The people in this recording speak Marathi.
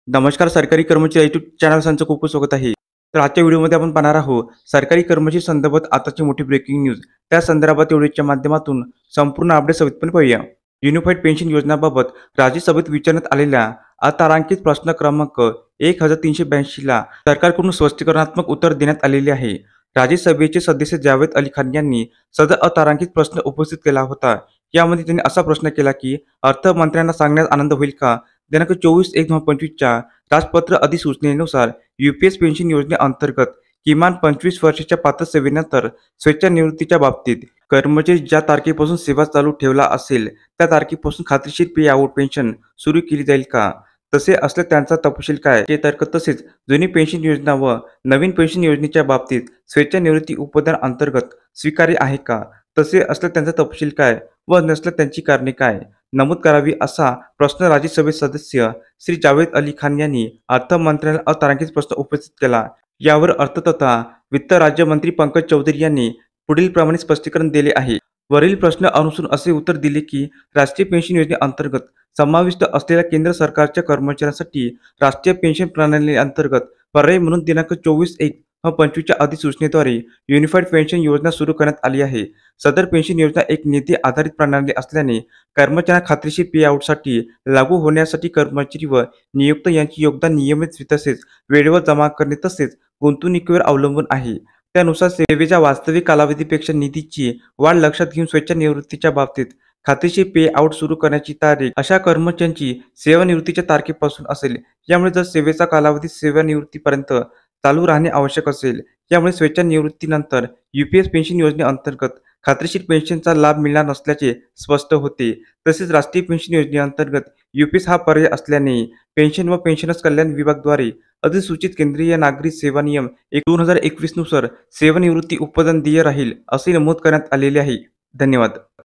नमस्कार सरकारी कर्मचारी यूट्यूब चॅनल संच खूप स्वागत आहे. तर आजच्या व्हिडिओमध्ये आपण पाहणार आहोत सरकारी कर्मचारी संदर्भात आताची मोठी ब्रेकिंग न्यूज. त्या संदर्भात व्हिडिओच्या माध्यमातून संपूर्ण अपडेट सविस्तरपणे पाहूया. युनिफाईड पेन्शन योजनाबाबत राज्यसभेत विचारण्यात आलेल्या अतारांकित प्रश्न क्रमांक 1382 ला सरकारकडून स्पष्टीकरणात्मक उत्तर देण्यात आलेले आहे. राज्यसभेचे सदस्य जावेद अली खान यांनी सदर अतारांकित प्रश्न उपस्थित केला होता. यामध्ये त्यांनी असा प्रश्न केला की अर्थमंत्र्यांना सांगण्यास आनंद होईल का दिनांक 24/1/2025च्या राजपत्र अधिसूचनेनुसार यूपीएस पेन्शन योजनेअंतर्गत किमान 25 वर्षाच्या पात्र सेवेनंतर स्वेच्छानिवृत्तीच्या बाबतीत कर्मचारी ज्या तारखेपासून सेवा चालू ठेवला असेल त्या तारखेपासून खात्रीशीर पे आउट पेन्शन सुरू केली जाईल का? तसे असल्यास त्यांचा तपशील काय ते तर्क तसेच जुनी पेन्शन योजना व नवीन पेन्शन योजनेच्या बाबतीत स्वेच्छानिवृत्ती उपदान अंतर्गत स्वीकार्य आहे का? तसे असल्यास त्यांचा तपशील काय व नसल्यास त्यांची कारणे काय नमूद करावी असा प्रश्न राज्यसभेत सदस्य श्री जावेद अली खान यांनी अर्थमंत्र्यांना अतारांकित प्रश्न उपस्थित केला. यावर अर्थ तथा वित्त राज्यमंत्री पंकज चौधरी यांनी पुढील प्रमाणे स्पष्टीकरण दिले आहे. वरील प्रश्न अनुसरून असे उत्तर दिले की राष्ट्रीय पेन्शन योजनेअंतर्गत समाविष्ट असलेल्या केंद्र सरकारच्या कर्मचाऱ्यांसाठी राष्ट्रीय पेन्शन प्रणाली अंतर्गत पर्याय म्हणून दिनांक 24/1/25च्या अधिसूचनेद्वारे युनिफाईड पेन्शन योजना सुरू करण्यात आली आहे. सदर पेन्शन योजना एक निधी आधारित प्रणाली असल्याने कर्मचाऱ्यांना खात्रीशीर पे आउटसाठी लागू होण्यासाठी कर्मचारी व नियोक्ता यांचे योगदान नियमित तसेच वेळेवर जमा करणे तसेच गुंतवणुकीवर अवलंबून आहे. त्यानुसार सेवेच्या वास्तविक कालावधीपेक्षा निधीची वाढ लक्षात घेऊन स्वेच्छानिवृत्तीच्या बाबतीत खात्रीशीर पे आउट सुरू करण्याची तारीख अशा कर्मचाऱ्यांची सेवानिवृत्तीच्या तारखेपासून असेल. यामुळे जर सेवेचा कालावधी सेवानिवृत्तीपर्यंत चालू राहणे आवश्यक असेल, यामुळे स्वेच्छानिवृत्तीनंतर यूपीएस पेन्शन योजनेअंतर्गत खात्रीशीर पेन्शनचा लाभ मिळणार नसल्याचे स्पष्ट होते. तसेच राष्ट्रीय पेन्शन योजनेअंतर्गत यूपीएस हा पर्याय असल्याने पेन्शन व पेन्शनर्स कल्याण विभागाद्वारे अधिसूचित केंद्रीय नागरी सेवा नियम 2021 नुसार सेवानिवृत्ती उपदान देय राहील असे नमूद करण्यात आलेले आहे. धन्यवाद.